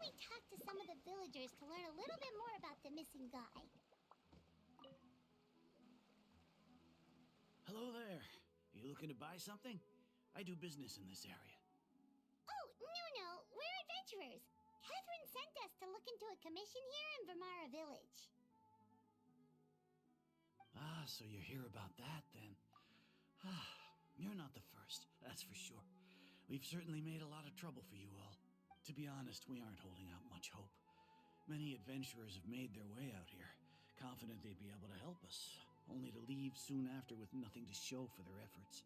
we talk to some of the villagers to learn a little bit more about the missing guy. Hello there. You looking to buy something? I do business in this area. Oh, no, we're adventurers. Catherine sent us to look into a commission here in Vermara Village. Ah, so you're here about that, then. Ah, you're not the first, that's for sure. We've certainly made a lot of trouble for you all. To be honest, we aren't holding out much hope. Many adventurers have made their way out here, confident they'd be able to help us, only to leave soon after with nothing to show for their efforts.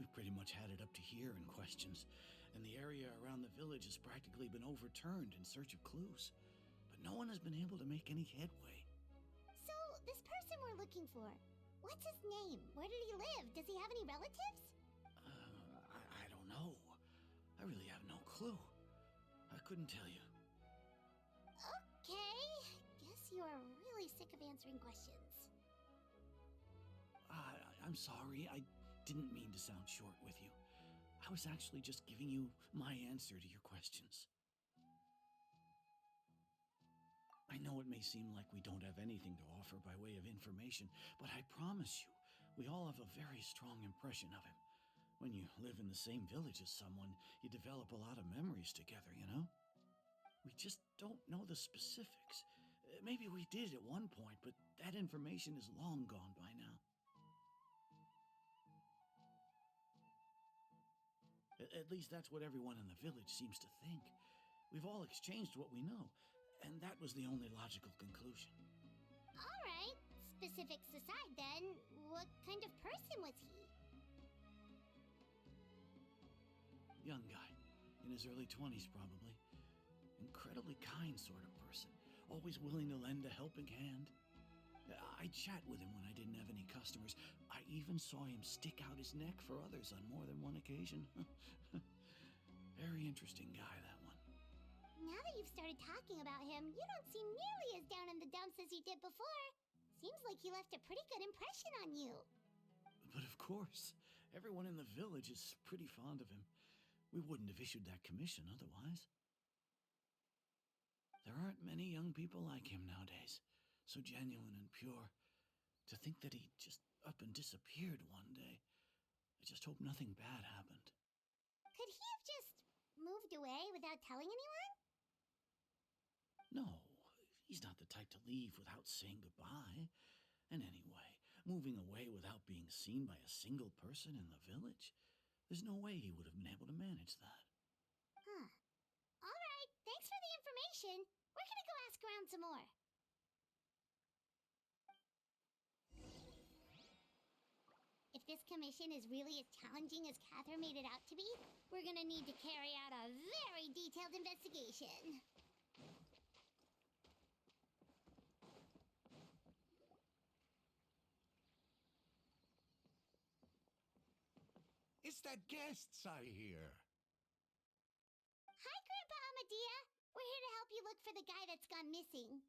We've pretty much had it up to here in questions, and the area around the village has practically been overturned in search of clues. But no one has been able to make any headway. So, this person we're looking for, what's his name? Where did he live? Does he have any relatives? I don't know. I really have no clue. I couldn't tell you. Okay, guess you are really sick of answering questions. I'm sorry, I didn't mean to sound short with you. I was actually just giving you my answer to your questions. I know it may seem like we don't have anything to offer by way of information, but I promise you, we all have a very strong impression of him. When you live in the same village as someone, you develop a lot of memories together, you know? We just don't know the specifics. Maybe we did at one point, but that information is long gone by now. At least that's what everyone in the village seems to think. We've all exchanged what we know, and that was the only logical conclusion. All right, specifics aside then, what kind of person was he? Young guy, in his early 20s probably. Incredibly kind sort of person, always willing to lend a helping hand. I'd chat with him when I didn't have any customers. I even saw him stick out his neck for others on more than one occasion. Very interesting guy, that one. Now that you've started talking about him, you don't seem nearly as down in the dumps as you did before. Seems like he left a pretty good impression on you. But of course, everyone in the village is pretty fond of him. We wouldn't have issued that commission otherwise. There aren't many young people like him nowadays, so genuine and pure. To think that he just up and disappeared one day. I just hope nothing bad happened. Could he have just moved away without telling anyone? No, he's not the type to leave without saying goodbye. And anyway, moving away without being seen by a single person in the village, there's no way he would have been able to manage that. Huh. All right, thanks for the information. We're gonna go ask around some more. If this commission is really as challenging as Catherine made it out to be, we're gonna need to carry out a very detailed investigation. It's that guests I hear. Hi, Grandpa Amadea. We're here to help you look for the guy that's gone missing.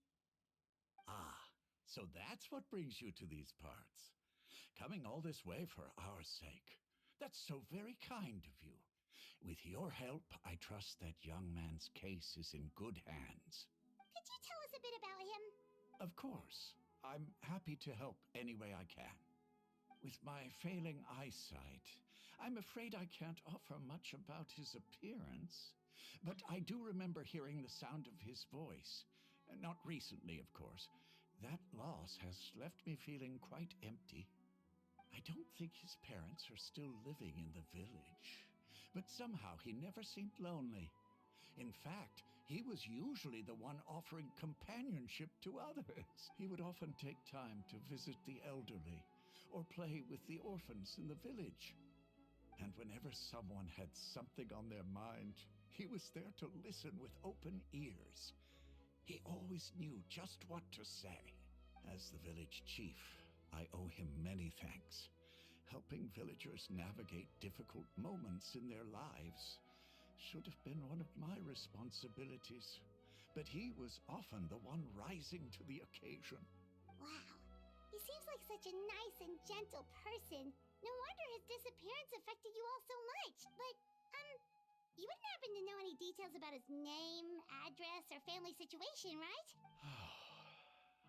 Ah, so that's what brings you to these parts. Coming all this way for our sake. That's so very kind of you. With your help, I trust that young man's case is in good hands. Could you tell us a bit about him? Of course. I'm happy to help any way I can. With my failing eyesight, I'm afraid I can't offer much about his appearance. But I do remember hearing the sound of his voice. Not recently, of course. That loss has left me feeling quite empty. I don't think his parents are still living in the village. But somehow he never seemed lonely. In fact, he was usually the one offering companionship to others. He would often take time to visit the elderly or play with the orphans in the village. And whenever someone had something on their mind, he was there to listen with open ears. He always knew just what to say. As the village chief, I owe him many thanks. Helping villagers navigate difficult moments in their lives should have been one of my responsibilities. But he was often the one rising to the occasion. Wow. He seems like such a nice and gentle person. No wonder his disappearance affected you all so much. But, You wouldn't happen to know any details about his name, address, or family situation, right?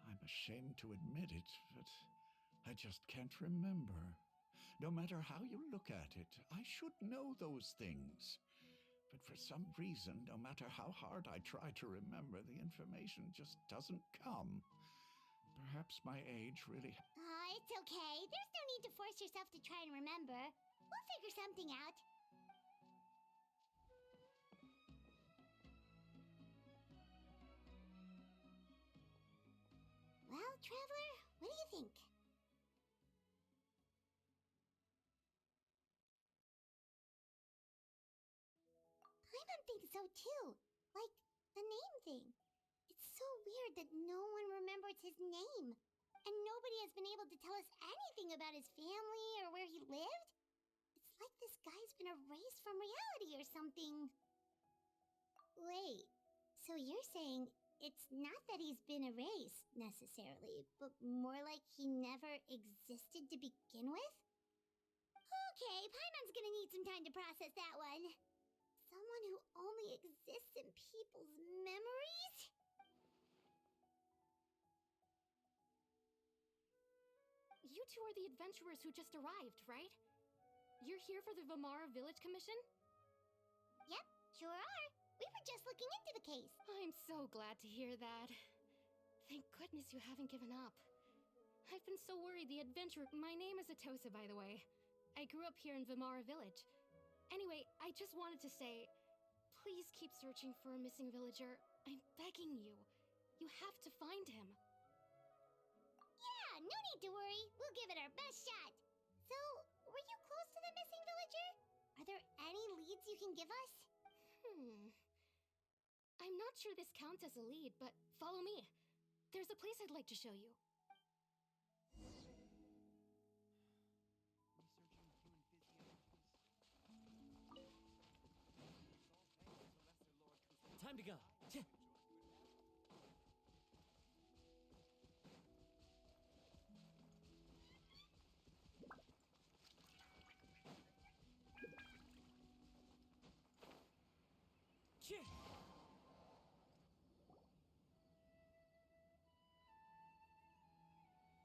I'm ashamed to admit it, but I just can't remember. No matter how you look at it, I should know those things. But for some reason, no matter how hard I try to remember, the information just doesn't come. Perhaps my age really... It's okay. There's no need to force yourself to try and remember. We'll figure something out. Well, Traveler, what do you think? Paimon thinks so too. Like, the name thing. It's so weird that no one remembers his name. And nobody has been able to tell us anything about his family or where he lived. It's like this guy's been erased from reality or something. Wait, so you're saying it's not that he's been erased, necessarily, but more like he never existed to begin with? Okay, Paimon's gonna need some time to process that one. Someone who only exists in people's memories? You two are the adventurers who just arrived, right? You're here for the Vamara Village Commission? Yep, sure are. We were just looking into the case. I'm so glad to hear that. Thank goodness you haven't given up. I've been so worried the adventurer... My name is Atosa, by the way. I grew up here in Vamara Village. Anyway, I just wanted to say, please keep searching for a missing villager. I'm begging you. You have to find him. Yeah, no need to worry. We'll give it our best shot. So, were you close to the missing villager? Are there any leads you can give us? I'm not sure this counts as a lead, but follow me. There's a place I'd like to show you. Time to go.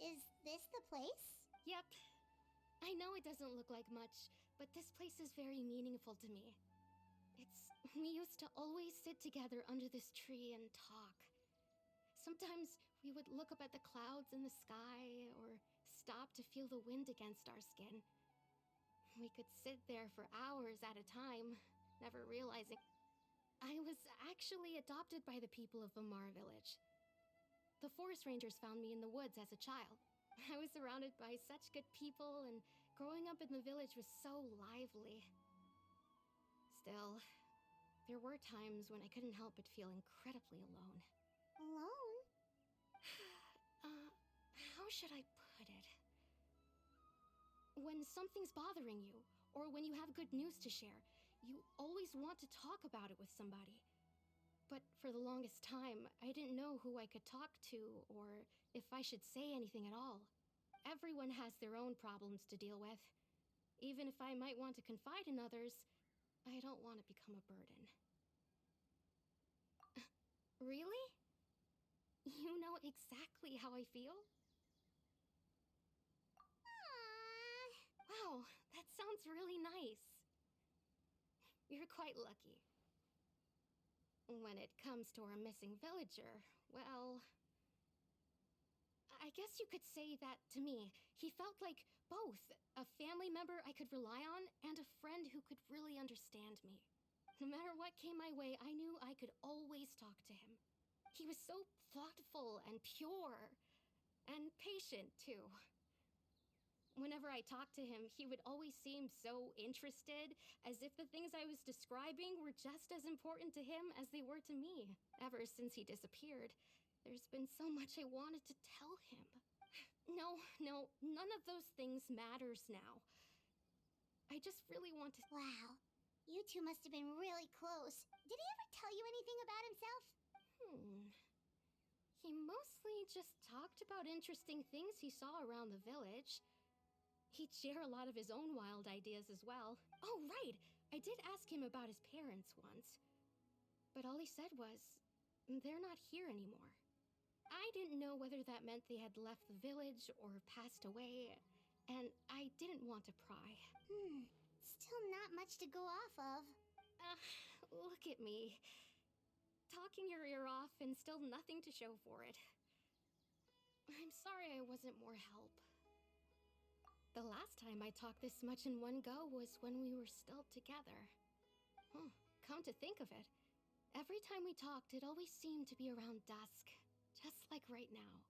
Is this the place? Yep. I know it doesn't look like much, but this place is very meaningful to me. We used to always sit together under this tree and talk. Sometimes we would look up at the clouds in the sky, or stop to feel the wind against our skin. We could sit there for hours at a time, never realizing I was actually adopted by the people of Vamara Village. The forest rangers found me in the woods as a child. I was surrounded by such good people, and growing up in the village was so lively. Still, there were times when I couldn't help but feel incredibly alone. Alone? How should I put it? When something's bothering you, or when you have good news to share, you always want to talk about it with somebody. But for the longest time, I didn't know who I could talk to, or if I should say anything at all. Everyone has their own problems to deal with. Even if I might want to confide in others, I don't want to become a burden. Really? You know exactly how I feel? Wow, that sounds really nice. You're quite lucky. When it comes to our missing villager, well... I guess you could say that to me. He felt like both a family member I could rely on and a friend who could really understand me. No matter what came my way, I knew I could always talk to him. He was so thoughtful and pure, and patient too. Whenever I talked to him, he would always seem so interested, as if the things I was describing were just as important to him as they were to me. Ever since he disappeared, there's been so much I wanted to tell him. No, none of those things matters now. I just really want to... Wow, you two must have been really close. Did he ever tell you anything about himself? He mostly just talked about interesting things he saw around the village. He'd share a lot of his own wild ideas as well. Oh, right! I did ask him about his parents once, but all he said was, they're not here anymore. I didn't know whether that meant they had left the village or passed away, and I didn't want to pry. Still not much to go off of. Look at me. Talking your ear off and still nothing to show for it. I'm sorry I wasn't more help. The last time I talked this much in one go was when we were still together. Come to think of it, every time we talked, it always seemed to be around dusk, just like right now.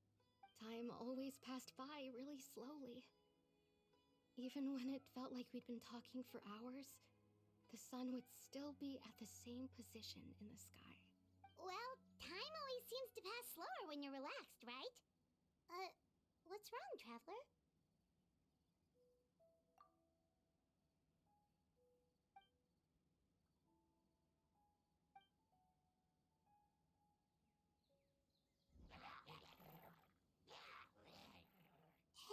Time always passed by really slowly. Even when it felt like we'd been talking for hours, the sun would still be at the same position in the sky. Well, time always seems to pass slower when you're relaxed, right? What's wrong, Traveler?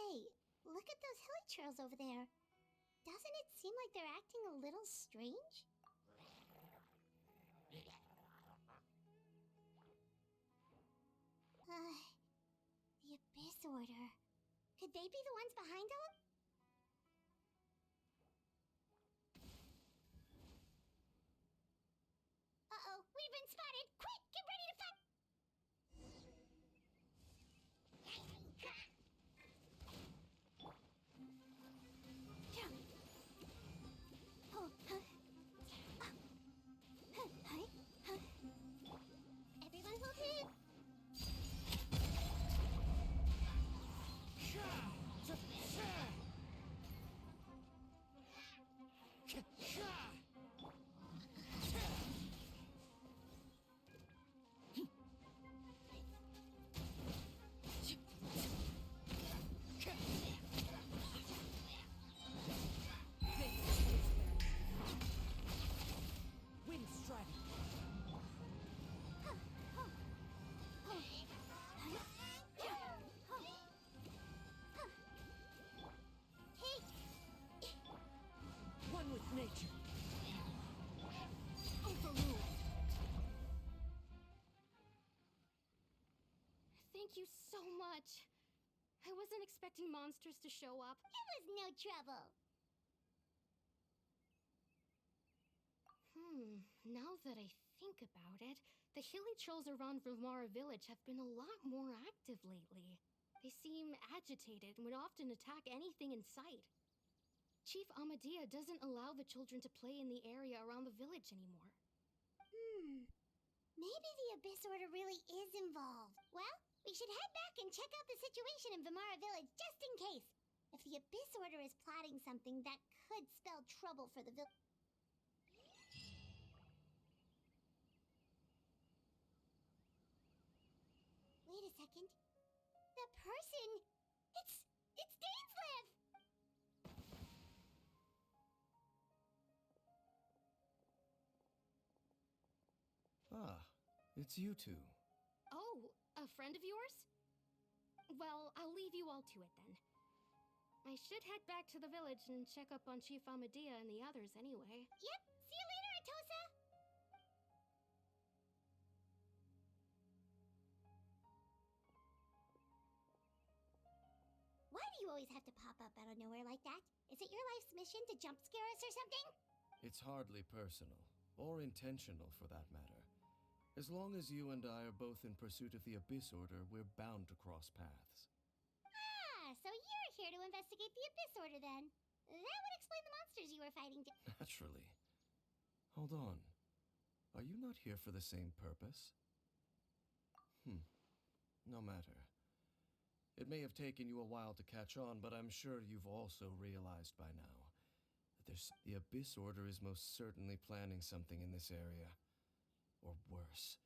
Hey, look at those hilly trails over there. Doesn't it seem like they're acting a little strange? The Abyss Order. Could they be the ones behind all? Uh-oh, we've been spotted! Quick, get ready to fight! Everyone hold it! Wind strike. One with nature. Overruled. Thank you so much. I wasn't expecting monsters to show up. It was no trouble. Now that I think about it, the hilly trolls around Vimara village have been a lot more active lately. They seem agitated and would often attack anything in sight. Chief Amadea doesn't allow the children to play in the area around the village anymore. Maybe the Abyss Order really is involved. Well, we should head back and check out the situation in Vimara village just in case. If the Abyss Order is plotting something that could spell trouble for the village. Wait a second. That person! It's Dainslev! Ah, it's you two. Oh, a friend of yours? Well, I'll leave you all to it then. I should head back to the village and check up on Chief Amadea and the others anyway. Yep, see you later, Atosa! Why do you always have to pop up out of nowhere like that? Is it your life's mission to jump scare us or something? It's hardly personal, or intentional for that matter. As long as you and I are both in pursuit of the Abyss Order, we're bound to cross paths. Ah, so you're here to investigate the Abyss Order then. That would explain the monsters you were fighting. Naturally. Hold on. Are you not here for the same purpose? No matter. It may have taken you a while to catch on, but I'm sure you've also realized by now that the Abyss Order is most certainly planning something in this area. Or worse.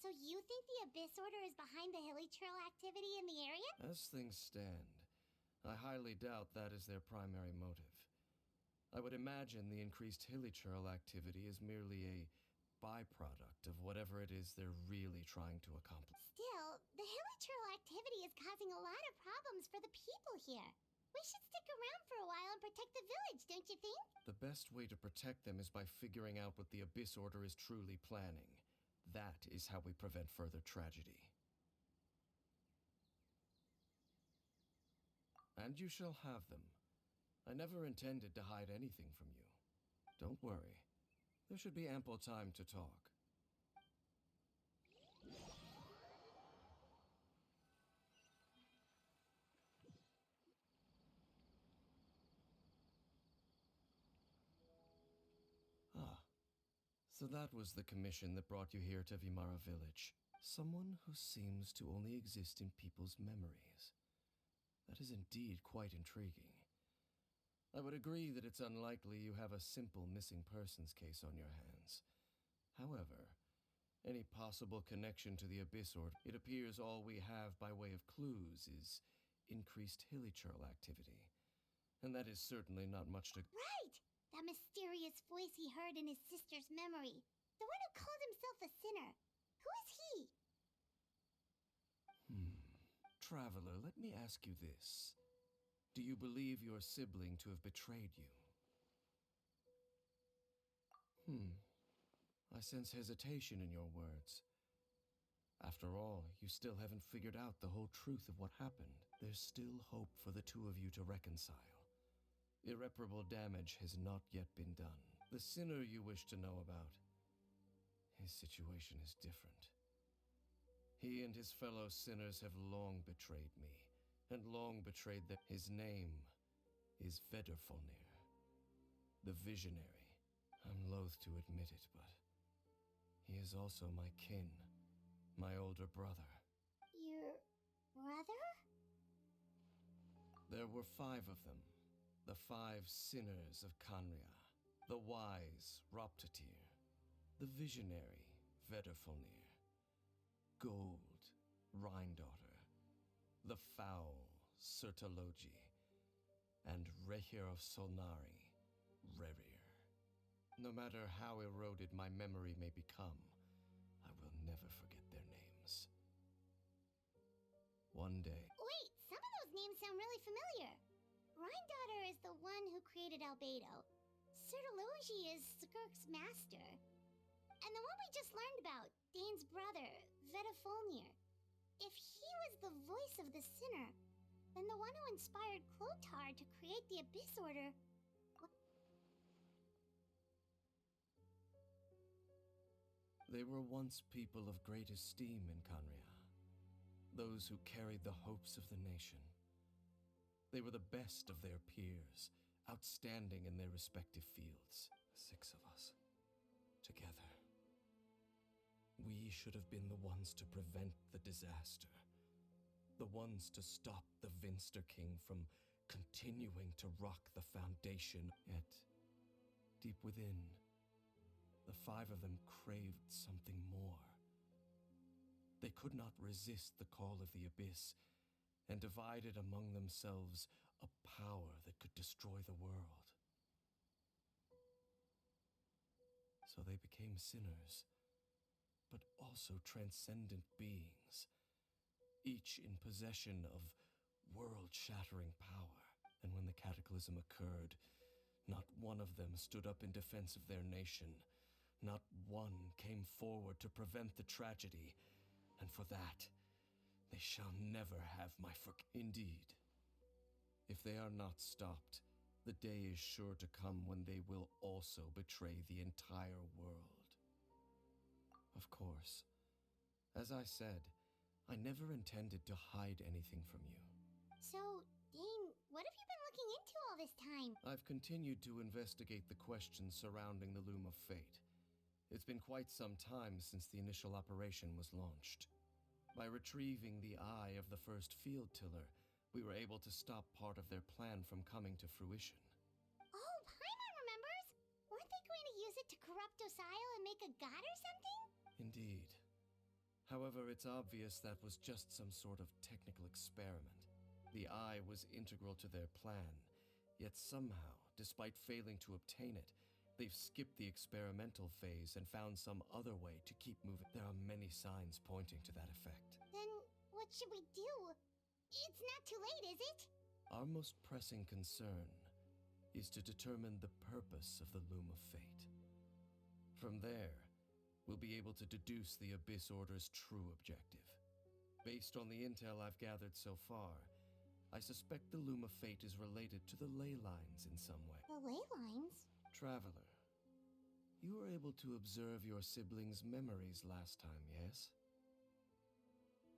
So you think the Abyss Order is behind the hilly trail activity in the area? As things stand, I highly doubt that is their primary motive. I would imagine the increased hilly trail activity is merely a byproduct of whatever it is they're really trying to accomplish. Still, the hilly trail activity is causing a lot of problems for the people here. We should stick around for a while and protect the village, don't you think? The best way to protect them is by figuring out what the Abyss Order is truly planning. That is how we prevent further tragedy. And you shall have them. I never intended to hide anything from you. Don't worry. There should be ample time to talk. Ah, so that was the commission that brought you here to Vimara Village. Someone who seems to only exist in people's memories. That is indeed quite intriguing. I would agree that it's unlikely you have a simple missing persons case on your hands. However, any possible connection to the Abyss Order, it appears all we have by way of clues is increased hilichurl activity. And that is certainly not much to... Right! That mysterious voice he heard in his sister's memory. The one who called himself a sinner. Who is he? Traveler, let me ask you this. Do you believe your sibling to have betrayed you? I sense hesitation in your words. After all, you still haven't figured out the whole truth of what happened. There's still hope for the two of you to reconcile. Irreparable damage has not yet been done. The sinner you wish to know about, his situation is different. He and his fellow sinners have long betrayed me, and long betrayed that his name is Vedderfolnir, the Visionary. I'm loath to admit it, but he is also my kin, my older brother. Your brother? There were 5 of them, the 5 sinners of Kanria, the wise Roptatir, the visionary Vedderfolnir, Gold Rhindaughter, the foul Sertalogi, and Rehir of Solnari, Rerir. No matter how eroded my memory may become, I will never forget their names. One day... Wait, some of those names sound really familiar. Rhindaughter is the one who created Albedo. Sertalogi is Skirk's master. And the one we just learned about, Dane's brother, Vedderfolnir. If he was the voice of the sinner, then the one who inspired Clotar to create the Abyss Order... They were once people of great esteem in Kanria, those who carried the hopes of the nation. They were the best of their peers, outstanding in their respective fields. 6 of us, together. We should have been the ones to prevent the disaster. The ones to stop the Vinster King from continuing to rock the foundation. Yet, deep within, the 5 of them craved something more. They could not resist the call of the Abyss, and divided among themselves a power that could destroy the world. So they became sinners, but also transcendent beings, each in possession of world-shattering power. And when the cataclysm occurred, not one of them stood up in defense of their nation. Not one came forward to prevent the tragedy, and for that, they shall never have my Indeed. If they are not stopped, the day is sure to come when they will also betray the entire world. Of course, as I said, I never intended to hide anything from you. So, Dane, what have you been looking into all this time? I've continued to investigate the questions surrounding the Loom of Fate. It's been quite some time since the initial operation was launched. By retrieving the eye of the first field tiller, we were able to stop part of their plan from coming to fruition. Oh, Paimon remembers! Weren't they going to use it to corrupt Osile and make a god or something? Indeed. However, it's obvious that was just some sort of technical experiment. The eye was integral to their plan, yet somehow, despite failing to obtain it, they've skipped the experimental phase and found some other way to keep moving. There are many signs pointing to that effect. Then, what should we do? It's not too late, is it? Our most pressing concern is to determine the purpose of the Loom of Fate. From there, we'll be able to deduce the Abyss Order's true objective. Based on the intel I've gathered so far, I suspect the Loom of Fate is related to the ley lines in some way. The ley lines? Traveler, you were able to observe your siblings' memories last time, yes?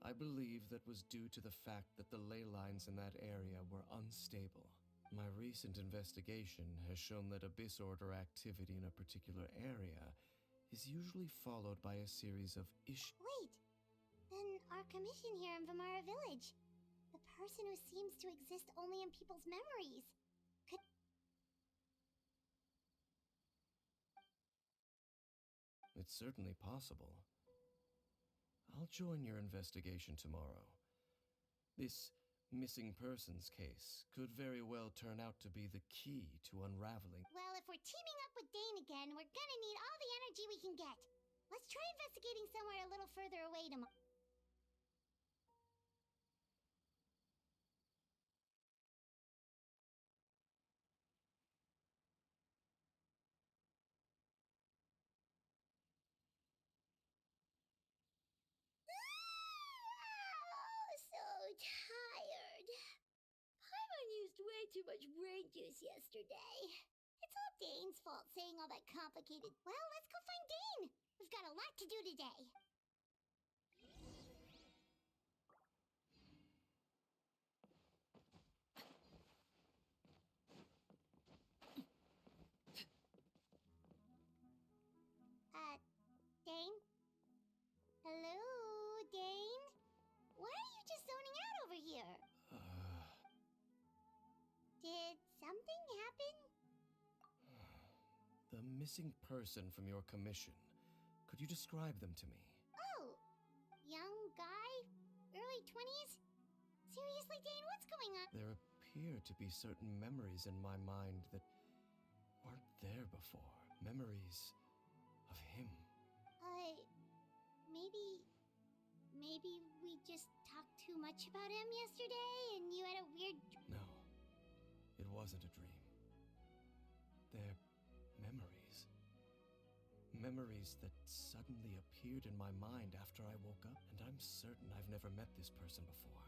I believe that was due to the fact that the ley lines in that area were unstable. My recent investigation has shown that Abyss Order activity in a particular area is usually followed by a series of Wait! Then our commission here in Vamara Village. The person who seems to exist only in people's memories. Could... It's certainly possible. I'll join your investigation tomorrow. This missing persons case could very well turn out to be the key to unraveling. Well, if we're teaming up with Dane again, we're gonna need all the energy we can get. Let's try investigating somewhere a little further away tomorrow. So tired. Paimon used way too much brain juice yesterday. It's all Dane's fault saying all that complicated. Well, let's go find Dane. We've got a lot to do today. Dane? Hello, Dane? Why are you just zoning out over here? Did something happen? The missing person from your commission. Could you describe them to me? Oh, young guy? Early 20s? Seriously, Dane, what's going on? There appear to be certain memories in my mind that weren't there before. Memories of him. Maybe we just talked too much about him yesterday and you had a weird... No, it wasn't a dream. They're memories. Memories that suddenly appeared in my mind after I woke up, and I'm certain I've never met this person before.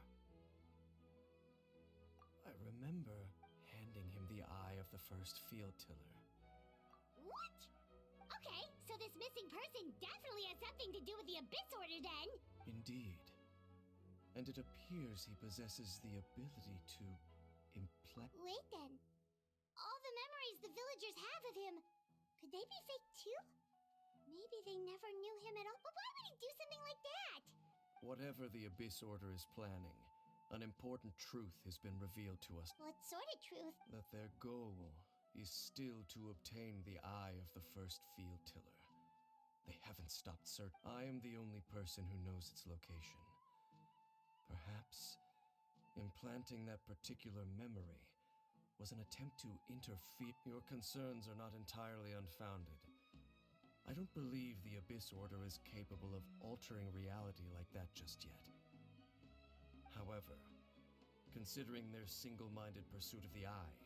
I remember handing him the eye of the first field tiller. What? Okay, so this missing person definitely has something to do with the Abyss Order then! Indeed. And it appears he possesses the ability to implant... Wait then. All the memories the villagers have of him, could they be fake too? Maybe they never knew him at all, but why would he do something like that? Whatever the Abyss Order is planning, an important truth has been revealed to us. What sort of truth? That their goal is still to obtain the eye of the first field tiller. They haven't stopped searching. I am the only person who knows its location. Perhaps implanting that particular memory was an attempt to interfere. Your concerns are not entirely unfounded. I don't believe the Abyss Order is capable of altering reality like that just yet. However, considering their single-minded pursuit of the eye,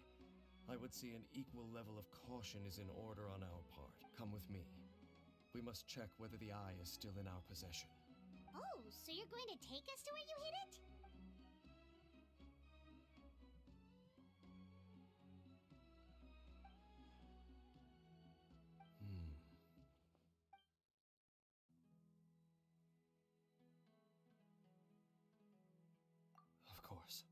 I would say an equal level of caution is in order on our part. Come with me. We must check whether the eye is still in our possession. Oh, so you're going to take us to where you hid it? Of course.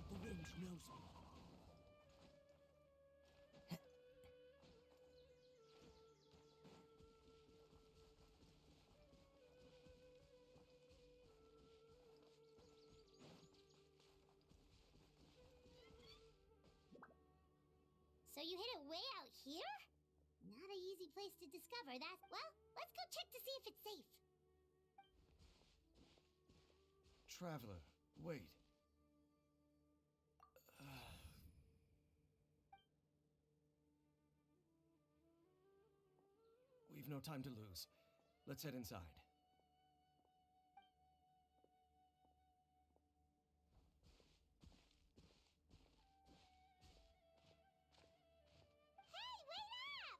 The wind knows me. you hid it way out here? Not an easy place to discover that. Well, let's go check to see if it's safe. Traveler, wait. We've no time to lose. Let's head inside. Hey, wait up!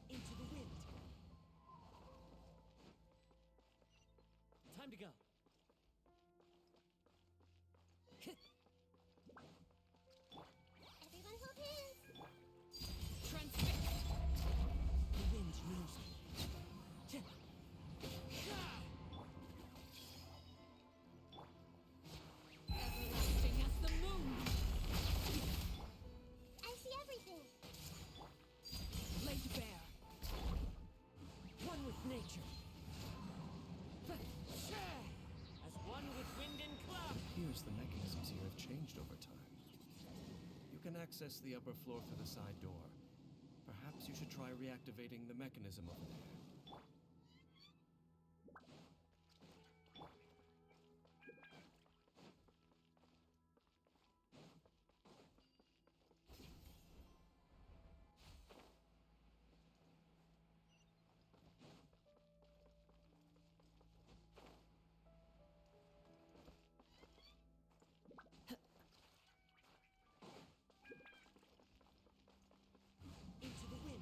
Into the wind. Time to go. Everyone hold hands. Transfix. The wind knows me. Everlasting as the moon. I see everything. Laid bare. One with nature. As one with wind and cloud. Here's the mechanisms here have changed over time. You can access the upper floor through the side door. Perhaps you should try reactivating the mechanism over there. Into the wind.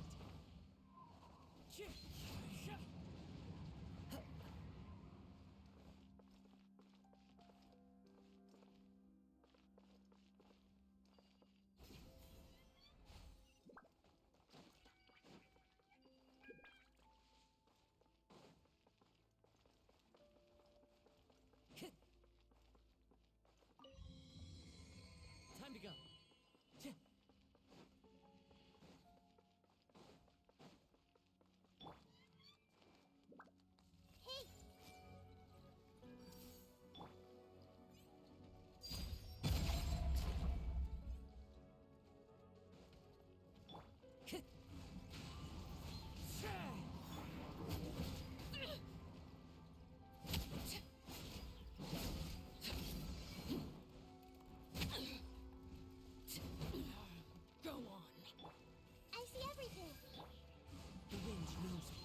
Time to go. Hey, Go on. I see everything. The wind knows me.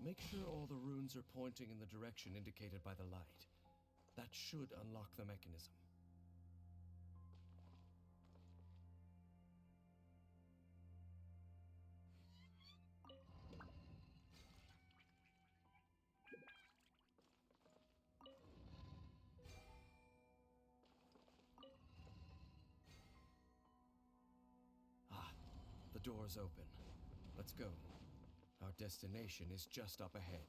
Make sure all the runes are pointing in the direction indicated by the light. That should unlock the mechanism. Ah, the door's open. Let's go. Our destination is just up ahead.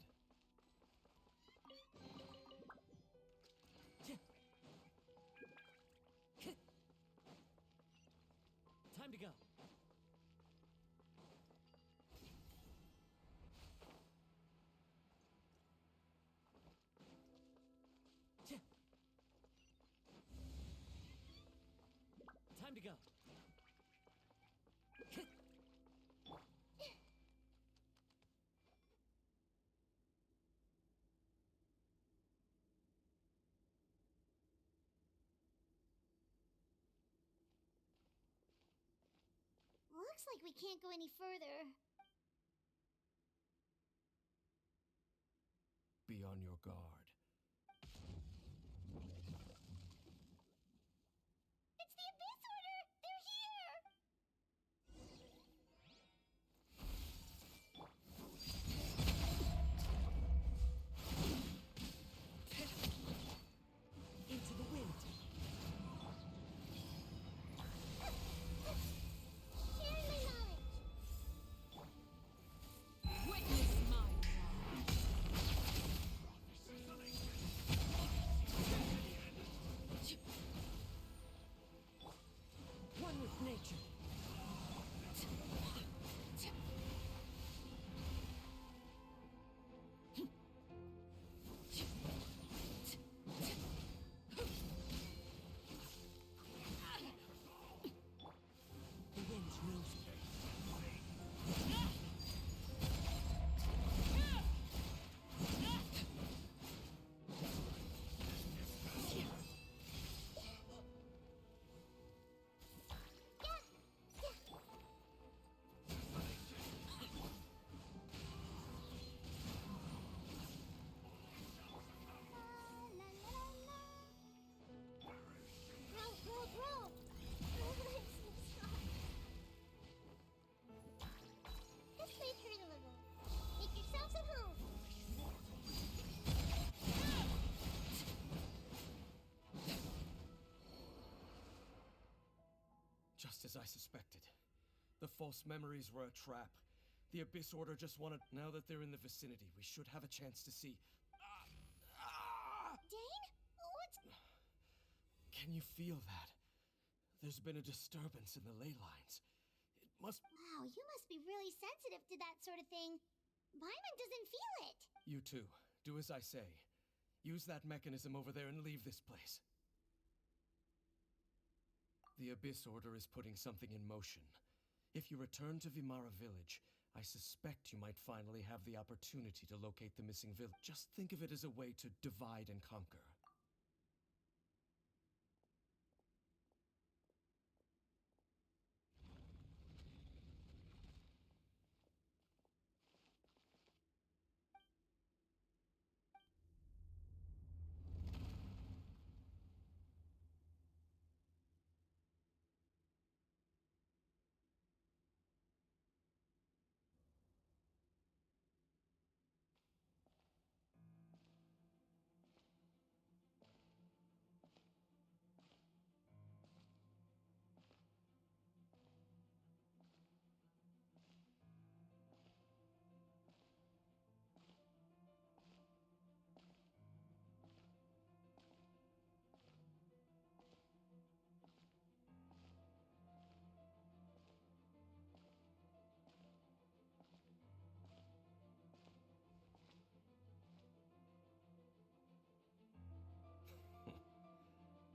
like we can't go any further. Be on your guard. It's the Abyss Order! They're here! Into the wind. Share my knowledge! Witness my one with nature. The wind knows me. Roll! This way, turn a little. Make yourselves at home. Just as I suspected. The false memories were a trap. The Abyss Order just wanted... Now that they're in the vicinity, we should have a chance to see... Dane? What's... Can you feel that? There's been a disturbance in the ley lines. It must... Wow, you must be really sensitive to that sort of thing. Paimon doesn't feel it. You too. Do as I say. Use that mechanism over there and leave this place. The Abyss Order is putting something in motion. If you return to Vimara Village, I suspect you might finally have the opportunity to locate the missing village. Just think of it as a way to divide and conquer.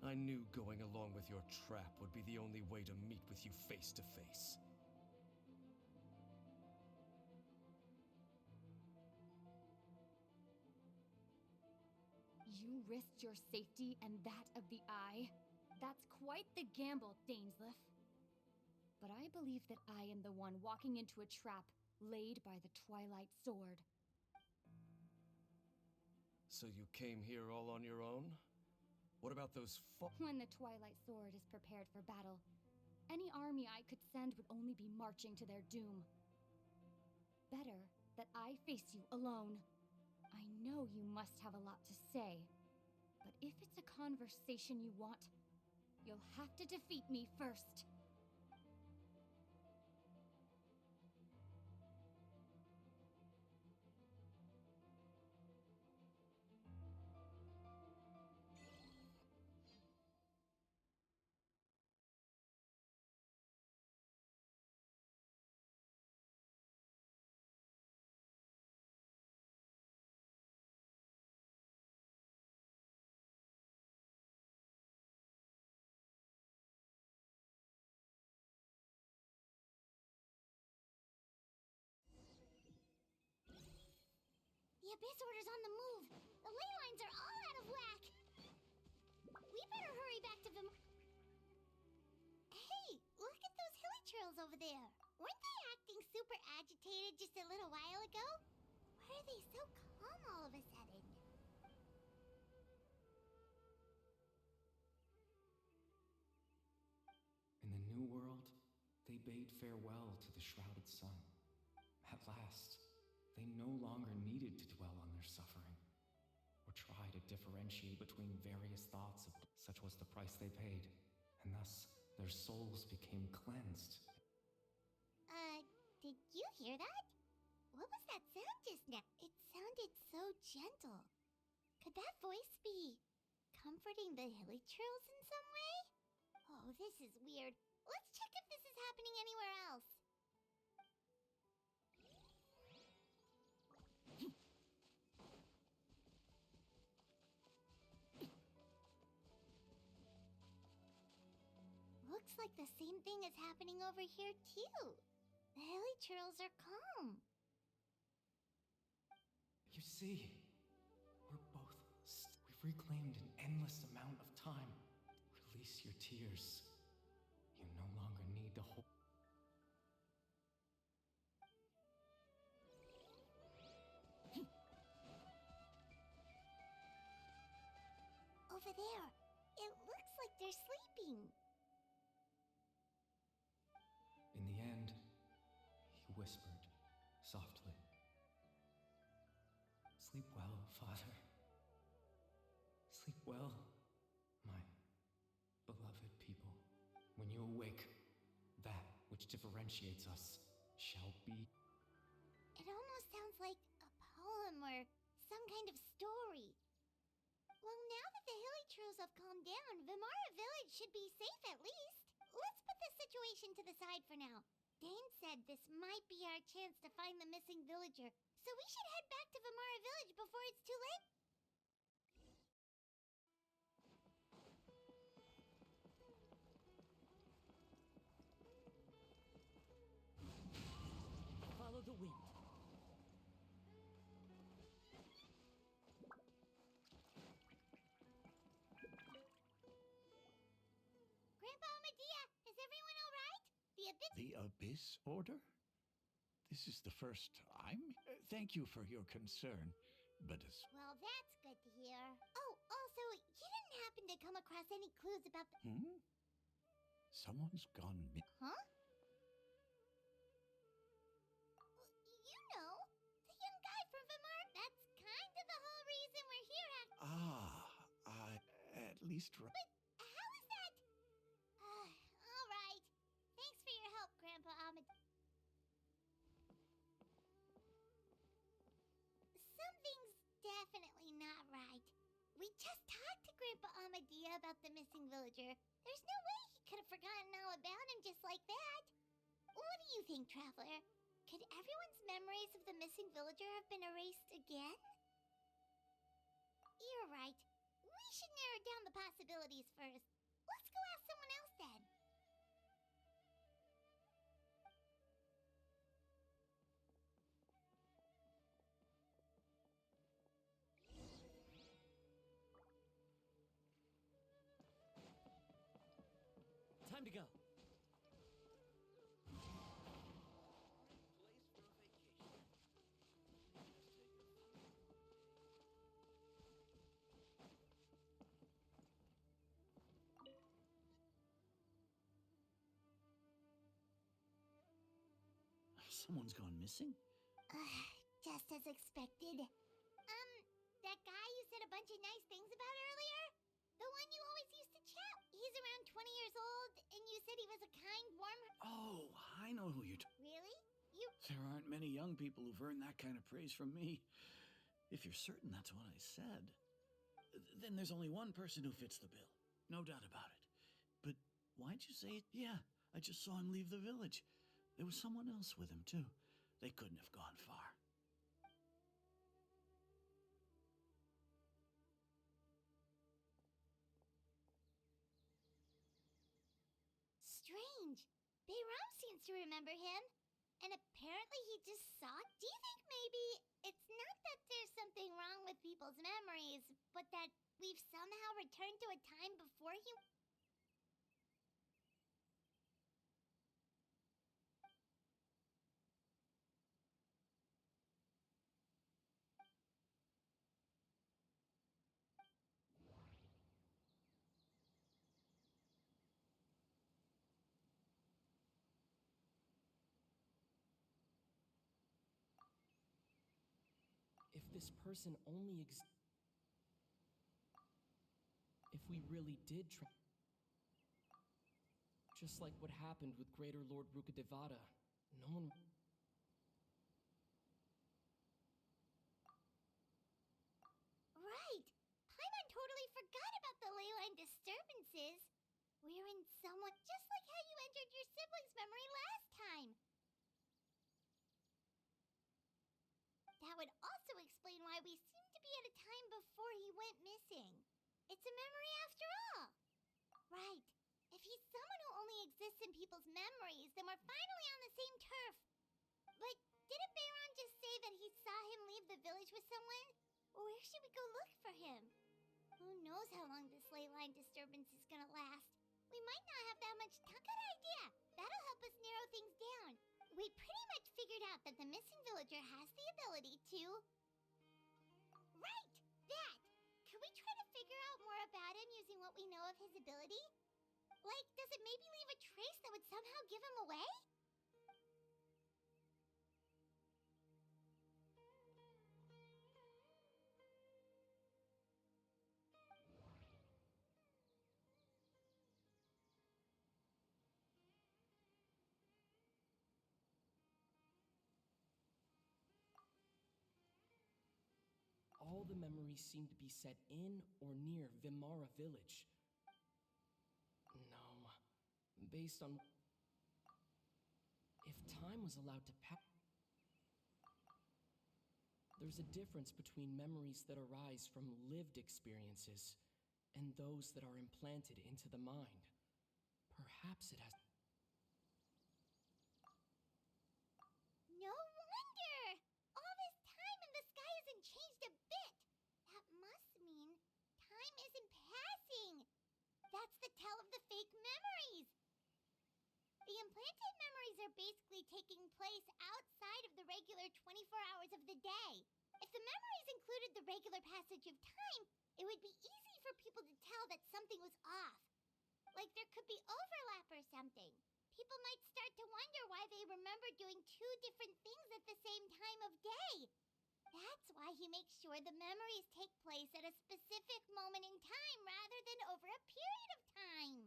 I knew going along with your trap would be the only way to meet with you face to face. You risked your safety and that of the Eye? That's quite the gamble, Dainsleif. But I believe that I am the one walking into a trap laid by the Twilight Sword. So you came here all on your own? What about those When the Twilight Sword is prepared for battle, any army I could send would only be marching to their doom. Better that I face you alone. I know you must have a lot to say, but if it's a conversation you want, you'll have to defeat me first. The Abyss Order's on the move. The ley lines are all out of whack. We better hurry back to Hey, look at those hilly trails over there. Weren't they acting super agitated just a little while ago? Why are they so calm all of a sudden? In the new world, they bade farewell to the shrouded sun. At last, they no longer needed to dwell on their suffering, or try to differentiate between various thoughts of such was the price they paid, and thus their souls became cleansed. Did you hear that? What was that sound just now? It sounded so gentle. Could that voice be comforting the hilichurls in some way? Oh, this is weird. Let's check if this is happening anywhere else. Looks like the same thing is happening over here, too. The hilichurls are calm. You see, we've reclaimed an endless amount of time. Release your tears. You no longer need to hold. Over there. It looks like they're sleeping. In the end, he whispered softly, "Sleep well, Father. Sleep well, my beloved people. When you awake, that which differentiates us shall be." It almost sounds like a poem or some kind of story. Well, now that the hilichurls have calmed down, Vimara Village should be safe at least. Let's put this situation to the side for now. Dane said this might be our chance to find the missing villager, so we should head back to Vimara Village before it's too late. Follow the wind. Grandpa Medea, is everyone all right? The abyss... The Abyss Order? This is the first time. Thank you for your concern, but as Well, that's good to hear. Oh, also, you didn't happen to come across any clues about the... Someone's gone Huh? You know, the young guy from Vimar. That's kind of the whole reason we're here at... at least But how is that? All right. Thanks for your help, Grandpa Ahmed. Something's definitely not right. We just talked to Grandpa Ahmadiyya about the missing villager. There's no way he could have forgotten all about him just like that. What do you think, Traveler? Could everyone's memories of the missing villager have been erased again? You're right. We should narrow down the possibilities first. Let's go ask someone else then. Time to go. Someone's gone missing? Just as expected. That guy you said a bunch of nice things about earlier? The one you always used to chat. He's around 20 years old, and you said he was a kind, warm... Oh, I know who you're Really? You... There aren't many young people who've earned that kind of praise from me. If you're certain that's what I said, then there's only one person who fits the bill. No doubt about it. But why'd you say it? Yeah, I just saw him leave the village. There was someone else with him, too. They couldn't have gone far. Strange. Bayram seems to remember him. And apparently he just saw it. Do you think maybe it's not that there's something wrong with people's memories, but that we've somehow returned to a time before he... this person only if we really did try. Just like what happened with Greater Lord Rukadevata, no one. Right! Paimon totally forgot about the ley line disturbances. We're in somewhat just like how you entered your sibling's memory last time. That would also explain why we seem to be at a time before he went missing. It's a memory after all. Right. If he's someone who only exists in people's memories, then we're finally on the same turf. But didn't Bayron just say that he saw him leave the village with someone? Where should we go look for him? Who knows how long this ley line disturbance is gonna last? We might not have that much time. Good idea! That'll help us narrow things down. We pretty much figured out that the missing villager has the ability to... Right! That! Could we try to figure out more about him using what we know of his ability? Like, does it maybe leave a trace that would somehow give him away? All the memories seem to be set in or near Vimara village. No. Based on... If time was allowed to pass... There's a difference between memories that arise from lived experiences and those that are implanted into the mind. Perhaps it has... No wonder! All this time and the sky hasn't changed a bit! That must mean time isn't passing! That's the tell of the fake memories! The implanted memories are basically taking place outside of the regular 24 hours of the day. If the memories included the regular passage of time, it would be easy for people to tell that something was off. Like there could be overlap or something. People might start to wonder why they remember doing two different things at the same time of day. That's why he makes sure the memories take place at a specific moment in time rather than over a period of time.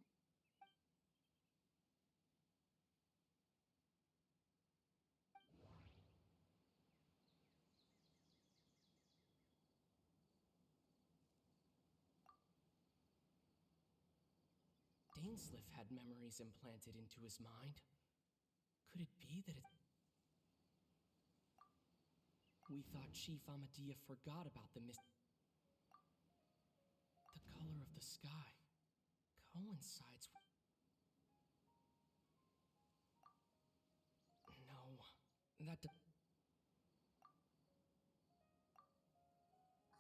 Dainsleif had memories implanted into his mind. Could it be that it... We thought Chief Amadea forgot about the mist... The color of the sky coincides with... No, that...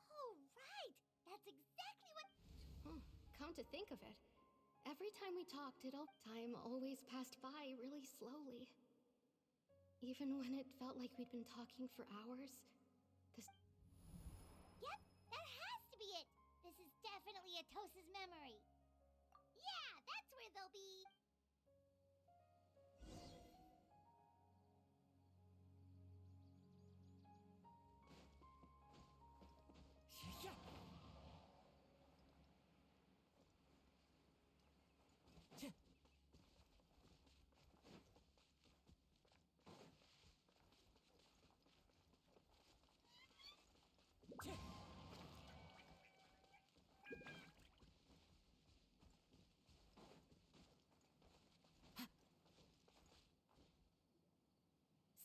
Oh, right! That's exactly what... Come to think of it, every time we talked, time always passed by really slowly. Even when it felt like we'd been talking for hours, this... Yep, that has to be it! This is definitely Atos's memory. Yeah, that's where they'll be...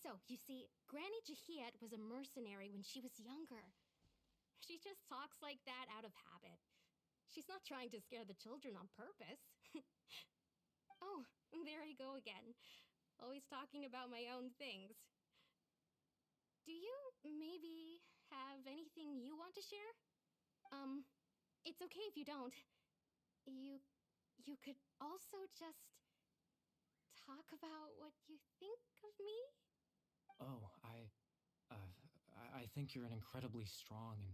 So, you see, Granny Jahiet was a mercenary when she was younger. She just talks like that out of habit. She's not trying to scare the children on purpose. Oh, there I go again. Always talking about my own things. Do you maybe have anything you want to share? It's okay if you don't. You could also just talk about what you think of me? Oh, I think you're an incredibly strong and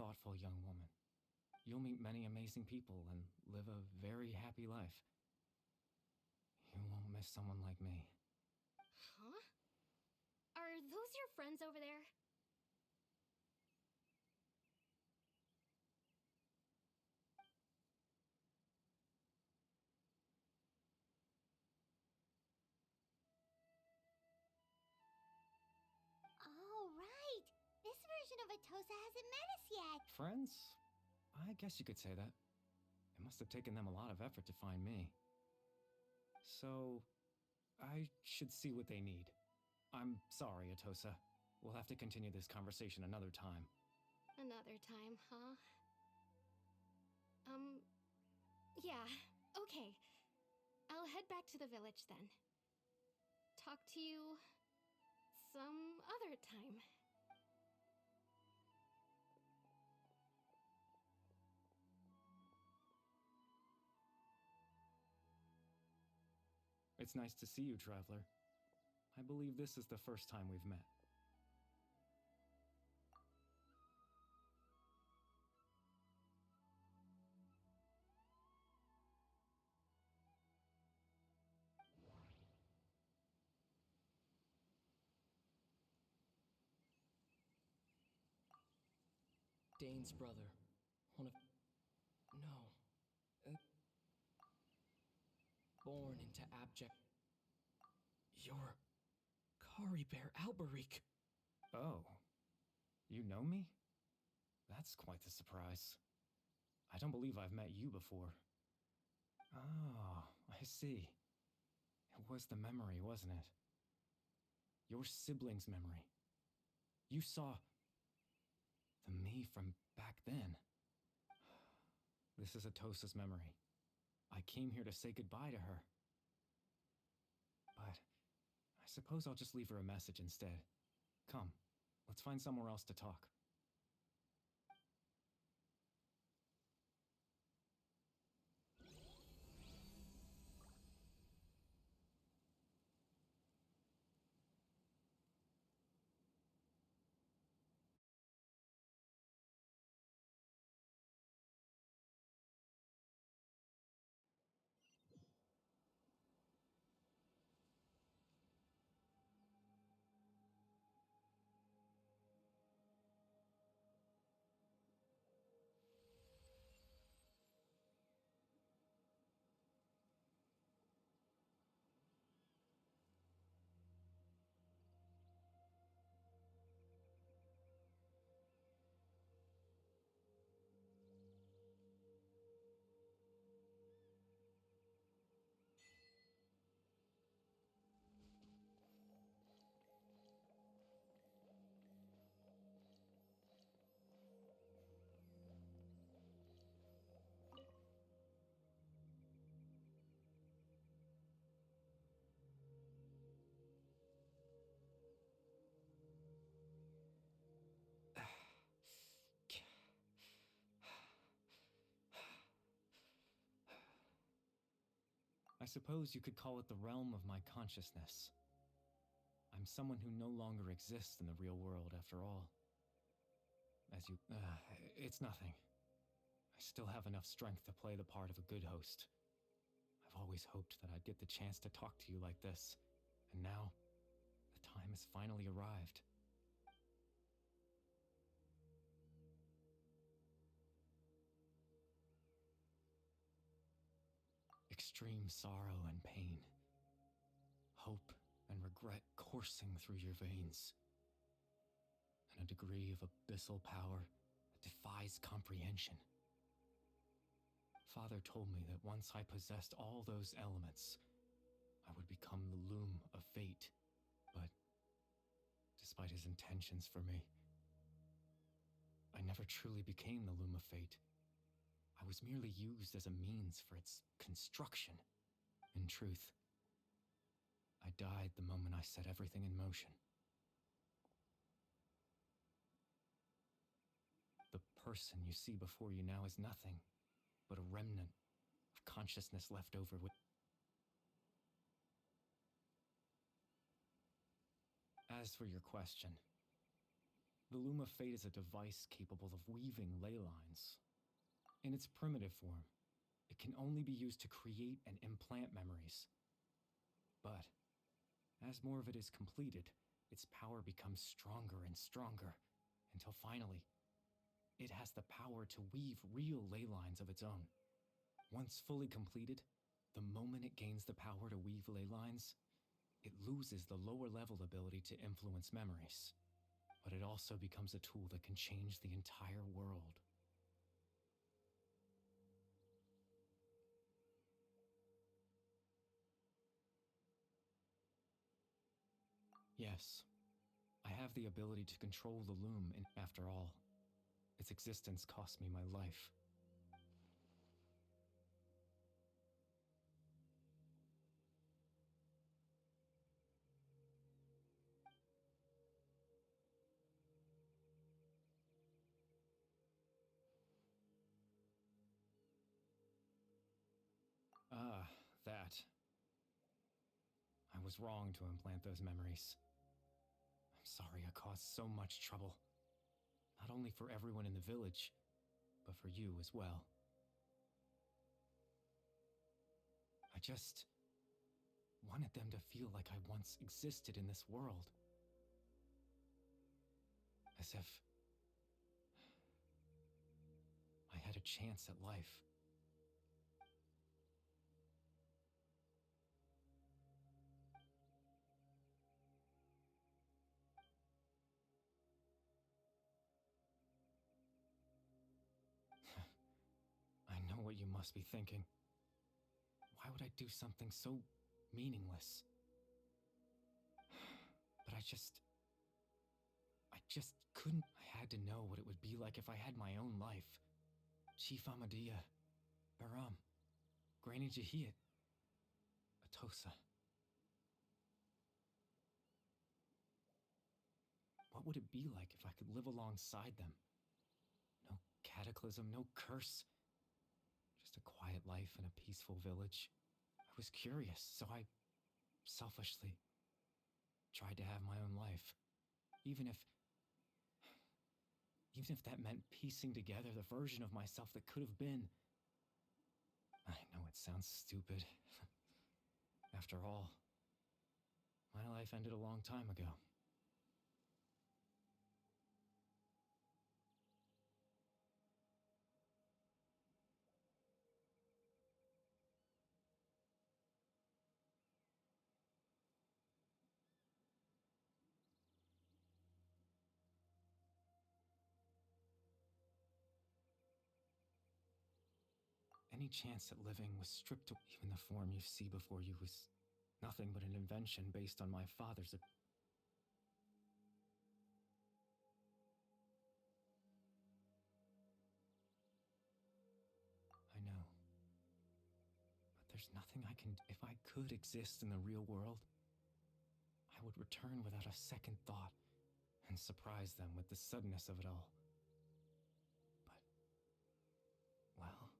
thoughtful young woman. You'll meet many amazing people and live a very happy life. You won't miss someone like me. Huh? Are those your friends over there? of Atosa hasn't met us yet. Friends? I guess you could say that. It must have taken them a lot of effort to find me. So, I should see what they need. I'm sorry, Atosa. We'll have to continue this conversation another time. Another time, huh? Yeah, okay. I'll head back to the village then. Talk to you some other time. It's nice to see you, Traveler. I believe this is the first time we've met. Dane's brother. One of... No. Born into abject... You're... Kari Bear Alberic. Oh. You know me? That's quite the surprise. I don't believe I've met you before. Oh, I see. It was the memory, wasn't it? Your sibling's memory. You saw... the me from back then. This is Atosa's memory. I came here to say goodbye to her. But I suppose I'll just leave her a message instead. Come, let's find somewhere else to talk. I suppose you could call it the realm of my consciousness. I'm someone who no longer exists in the real world, after all. It's nothing. I still have enough strength to play the part of a good host. I've always hoped that I'd get the chance to talk to you like this, and now, the time has finally arrived. Extreme sorrow and pain, hope and regret coursing through your veins, and a degree of abyssal power that defies comprehension. Father told me that once I possessed all those elements, I would become the loom of fate, but despite his intentions for me, I never truly became the loom of fate. I was merely used as a means for its construction. In truth, I died the moment I set everything in motion. The person you see before you now is nothing but a remnant of consciousness left over with... As for your question, the Loom of Fate is a device capable of weaving ley lines. In its primitive form, it can only be used to create and implant memories. But, as more of it is completed, its power becomes stronger and stronger, until finally, it has the power to weave real ley lines of its own. Once fully completed, the moment it gains the power to weave ley lines, it loses the lower level ability to influence memories. but it also becomes a tool that can change the entire world. Yes, I have the ability to control the loom, and after all, its existence cost me my life. Ah, that. I was wrong to implant those memories. I'm sorry I caused so much trouble. Not only for everyone in the village, but for you as well. I just wanted them to feel like I once existed in this world. As if I had a chance at life. I know what you must be thinking. Why would I do something so meaningless? But I just couldn't. I had to know what it would be like if I had my own life. Chief Amadea, Baram, Granny Jahiyat, Atosa. What would it be like if I could live alongside them? No cataclysm, no curse. Just a quiet life in a peaceful village. I was curious, so I selfishly tried to have my own life. Even if that meant piecing together the version of myself that could have been. I know it sounds stupid. After all, my life ended a long time ago. Any chance at living was stripped away. Even the form you see before you was nothing but an invention based on my father's. I know. But there's nothing I can. If I could exist in the real world, I would return without a second thought and surprise them with the suddenness of it all. But, well,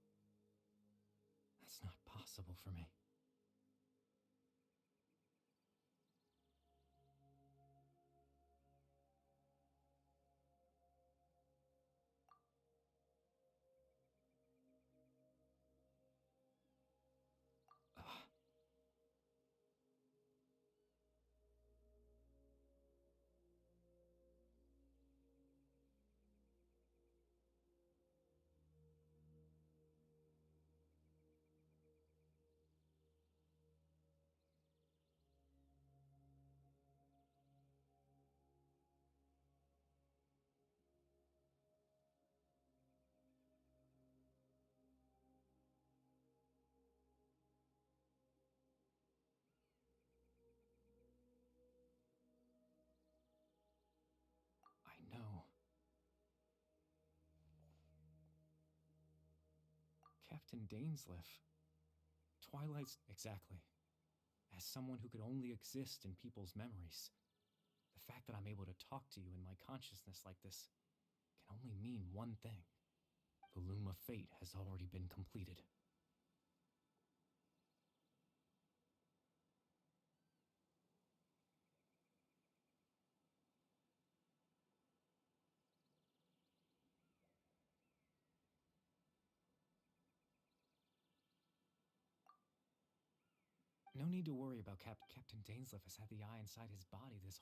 that's not possible for me. I know. Captain Dainsleif. Twilight's. Exactly. As someone who could only exist in people's memories, the fact that I'm able to talk to you in my consciousness like this can only mean one thing. The loom of fate has already been completed. No need to worry about Captain Dainsleif has had the eye inside his body His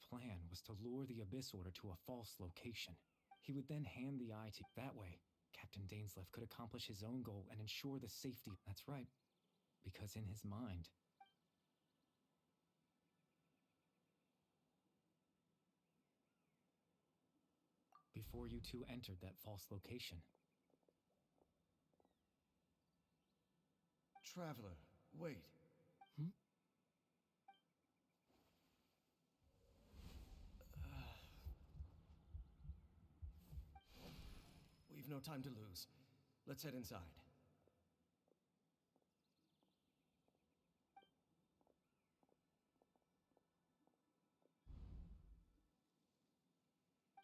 plan was to lure the Abyss Order to a false location. He would then hand the eye to. That way, Captain Dainsleif could accomplish his own goal and ensure the safety. That's right. Because in his mind, before you two entered that false location. Traveler, wait. Hmm? We've no time to lose. Let's head inside.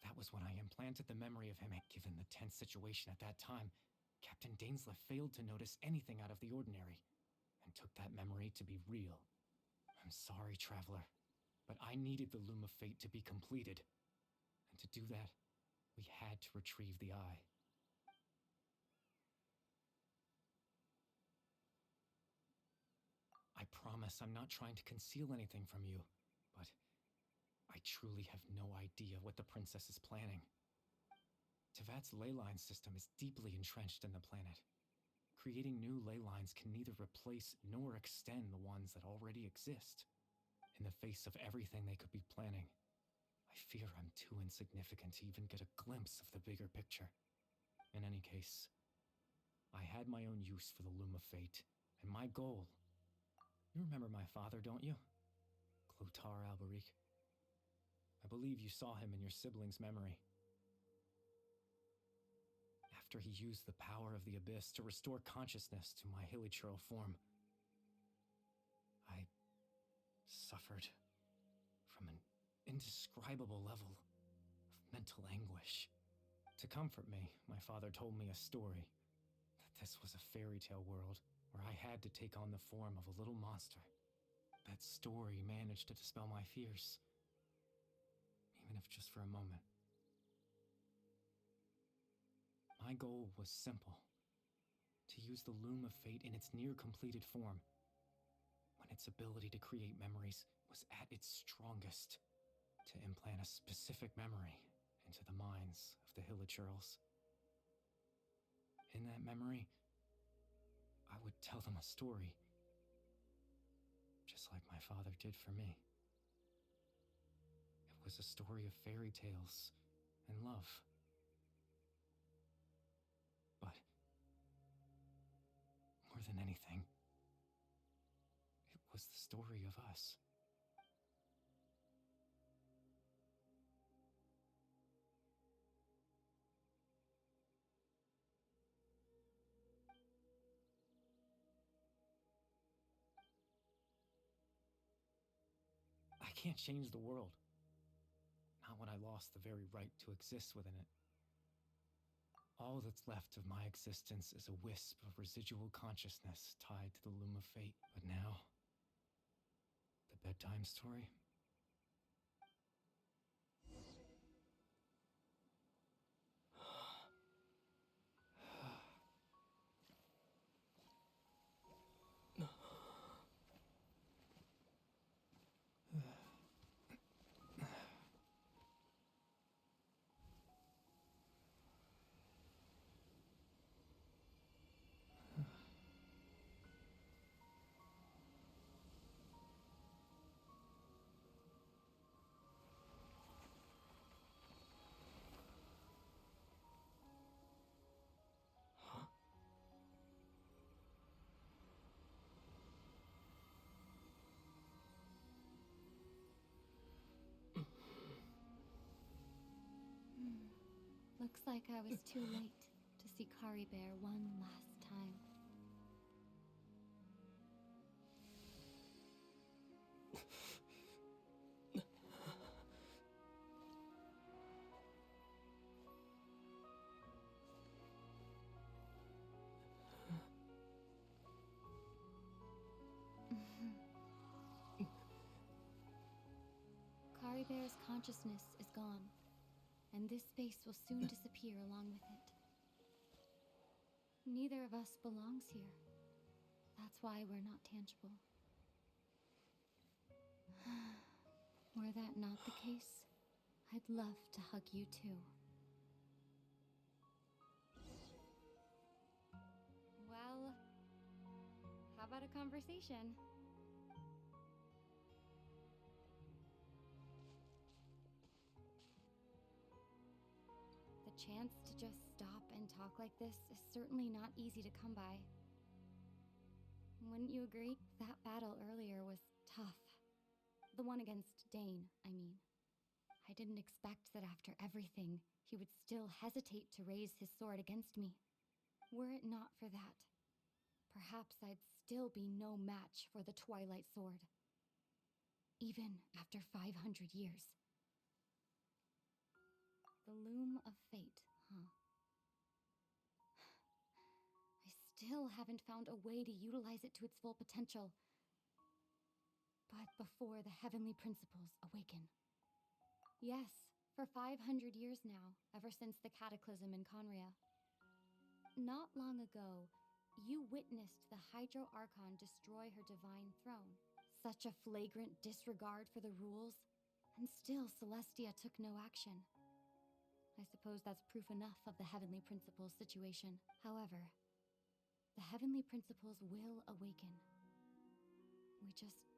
That was when I implanted the memory of him. Given the tense situation at that time, Captain Dainsleif failed to notice anything out of the ordinary, and took that memory to be real. I'm sorry, Traveler, but I needed the Loom of Fate to be completed. And to do that, we had to retrieve the eye. I promise I'm not trying to conceal anything from you, but I truly have no idea what the princess is planning. Tevat's ley line system is deeply entrenched in the planet. Creating new ley lines can neither replace nor extend the ones that already exist. In the face of everything they could be planning, I fear I'm too insignificant to even get a glimpse of the bigger picture. In any case, I had my own use for the Loom of Fate, and my goal... You remember my father, don't you? Clotar Alberic. I believe you saw him in your sibling's memory. After he used the power of the Abyss to restore consciousness to my hilichurl form, I suffered from an indescribable level of mental anguish. To comfort me, my father told me a story, that this was a fairy tale world where I had to take on the form of a little monster. That story managed to dispel my fears, even if just for a moment. My goal was simple: to use the Loom of Fate in its near-completed form, when its ability to create memories was at its strongest, to implant a specific memory into the minds of the hilichurls. In that memory, I would tell them a story, just like my father did for me. It was a story of fairy tales and love. But more than anything, it was the story of us. I can't change the world. Not when I lost the very right to exist within it. All that's left of my existence is a wisp of residual consciousness tied to the Loom of Fate. But now, the bedtime story? Looks like I was too late to see Kari Bear one last time. Kari Bear's consciousness is gone, and this space will soon disappear along with it. Neither of us belongs here. That's why we're not tangible. Were that not the case, I'd love to hug you too. Well, how about a conversation? chance to just stop and talk like this is certainly not easy to come by. Wouldn't you agree? That battle earlier was tough. The one against Dane, I mean. I didn't expect that after everything, he would still hesitate to raise his sword against me. Were it not for that, perhaps I'd still be no match for the Twilight Sword. Even after 500 years. The loom of fate, huh? I still haven't found a way to utilize it to its full potential. But before the heavenly principles awaken. Yes, for 500 years now, ever since the cataclysm in Conria. Not long ago, you witnessed the Hydro Archon destroy her divine throne. Such a flagrant disregard for the rules, and still Celestia took no action. I suppose that's proof enough of the Heavenly Principles situation. However, the Heavenly Principles will awaken. We just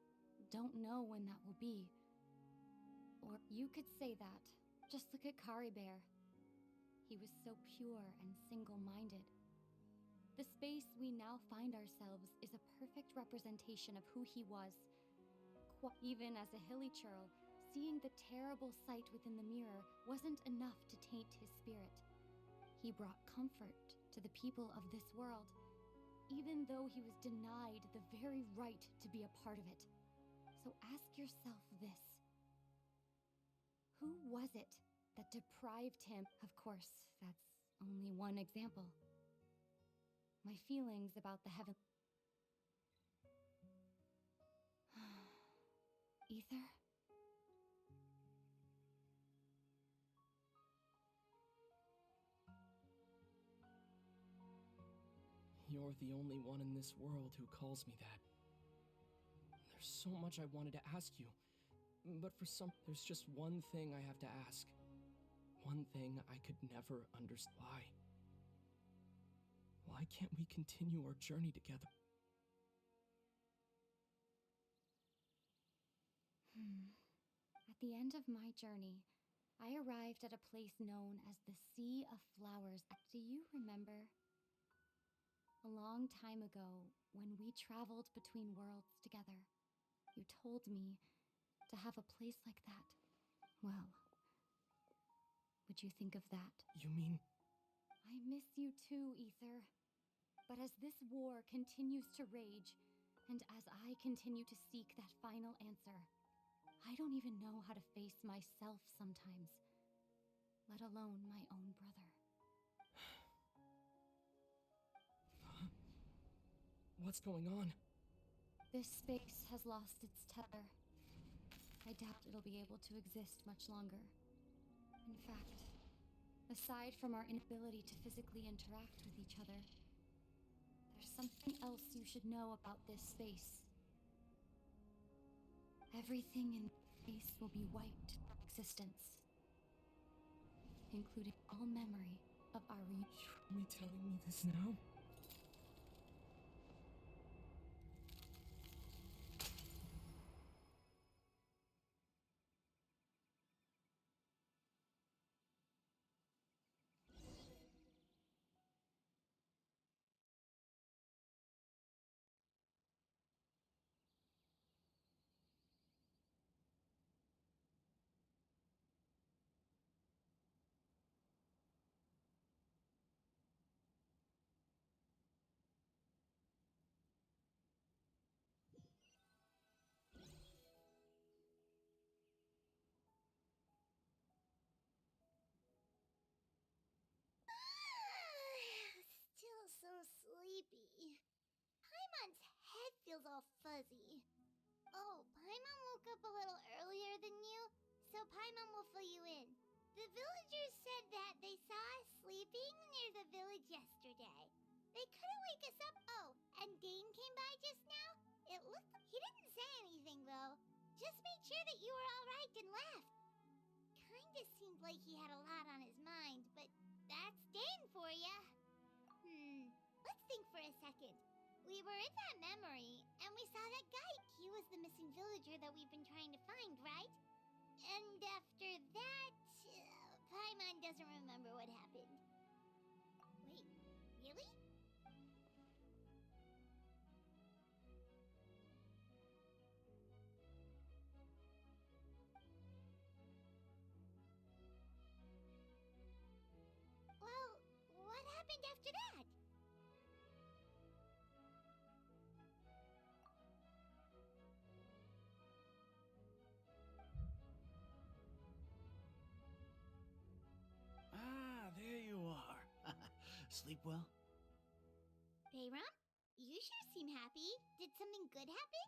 don't know when that will be. Or you could say that. Just look at Kari Bear. He was so pure and single-minded. The space we now find ourselves is a perfect representation of who he was. Even as a hilly churl, seeing the terrible sight within the mirror wasn't enough to taint his spirit. He brought comfort to the people of this world, even though he was denied the very right to be a part of it. So ask yourself this. Who was it that deprived him? Of course, that's only one example. My feelings about the heaven... Ether? You're the only one in this world who calls me that. There's so much I wanted to ask you, but there's just one thing I have to ask. One thing I could never understand. Why? Why can't we continue our journey together? At the end of my journey, I arrived at a place known as the Sea of Flowers. Do you remember? A long time ago, when we traveled between worlds together, you told me to have a place like that. Well, would you think of that? You mean... I miss you too, Ether. But as this war continues to rage, and as I continue to seek that final answer, I don't even know how to face myself sometimes, let alone my own brother. What's going on? This space has lost its tether. I doubt it'll be able to exist much longer. In fact, aside from our inability to physically interact with each other, there's something else you should know about this space. Everything in space will be wiped from existence, including all memory of our reunion. You're only telling me this now? Still so sleepy. Paimon's head feels all fuzzy. Oh, Paimon woke up a little earlier than you, so Paimon will fill you in. The villagers said that they saw us sleeping near the village yesterday. They couldn't wake us up. Oh, and Dane came by just now. It looked like he didn't say anything, though. Just made sure that you were all right and left. Kinda seemed like he had a lot on his mind, but that's Dane for ya. Let's think for a second. We were in that memory, and we saw that guy. He was the missing villager that we've been trying to find, right? And after that, Paimon doesn't remember what happened. Sleep well? Bayram, you sure seem happy. Did something good happen?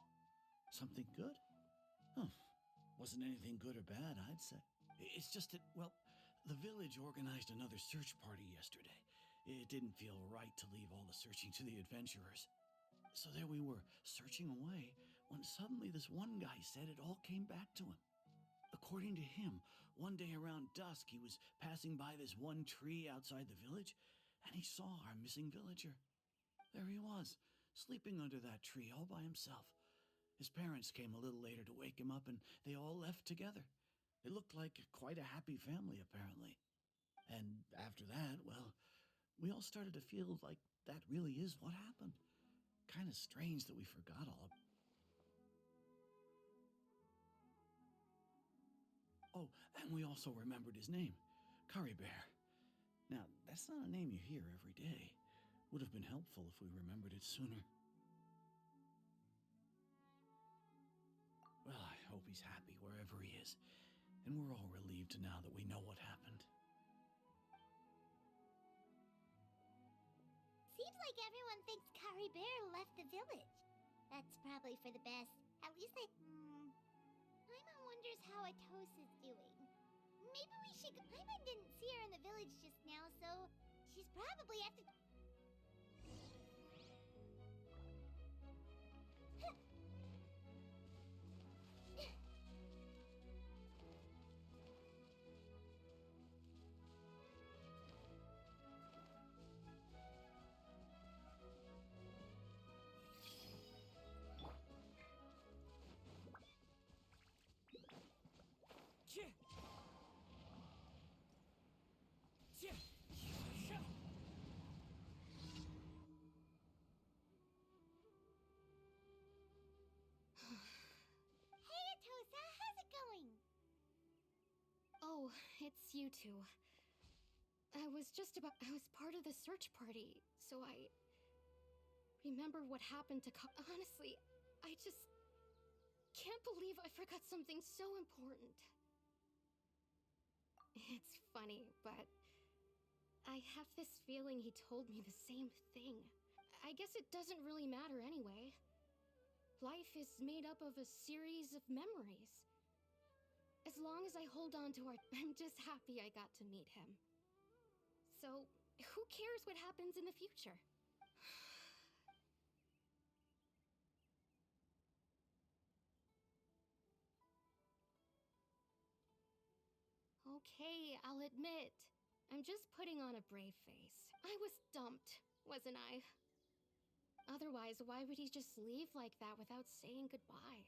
Something good? Huh. Wasn't anything good or bad, I'd say. It's just that, well, the village organized another search party yesterday. It didn't feel right to leave all the searching to the adventurers. So there we were, searching away, when suddenly this one guy said it all came back to him. According to him, one day around dusk, he was passing by this one tree outside the village, and he saw our missing villager. There he was, sleeping under that tree all by himself. His parents came a little later to wake him up, and they all left together. They looked like quite a happy family, apparently. And after that, well, we all started to feel like that really is what happened. Kind of strange that we forgot all of. Oh, and we also remembered his name, Curry Bear. Now, that's not a name you hear every day. Would have been helpful if we remembered it sooner. Well, I hope he's happy wherever he is, and we're all relieved now that we know what happened. Seems like everyone thinks Curry Bear left the village. That's probably for the best. At least Paimon wonders how Atosa's doing. Maybe we should go. Paimon didn't see her in the village just now, so she's probably at the... Hey, Atosa, how's it going? Oh, it's you two. I was part of the search party, so I remember what happened to honestly, I just can't believe I forgot something so important. It's funny, but I have this feeling he told me the same thing. I guess it doesn't really matter anyway. Life is made up of a series of memories. As long as I hold on to I'm just happy I got to meet him. So, who cares what happens in the future? Okay, I'll admit. I'm just putting on a brave face. I was dumped, wasn't I? Otherwise, why would he just leave like that without saying goodbye?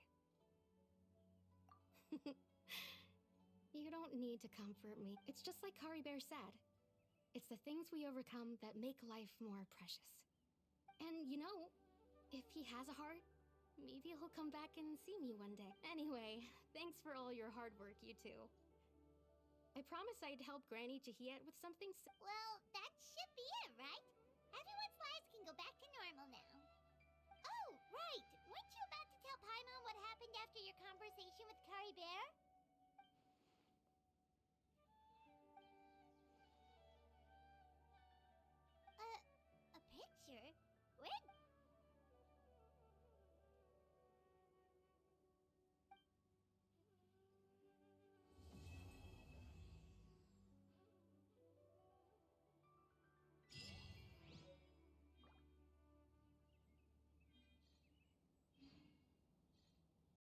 You don't need to comfort me. It's just like Curry Bear said. It's the things we overcome that make life more precious. And you know, if he has a heart, maybe he'll come back and see me one day. Anyway, thanks for all your hard work, you two. I promised I'd help Granny Jahiet with something Well, that should be it, right? Everyone's lives can go back to normal now. Oh, right! Weren't you about to tell Paimon what happened after your conversation with Curry Bear?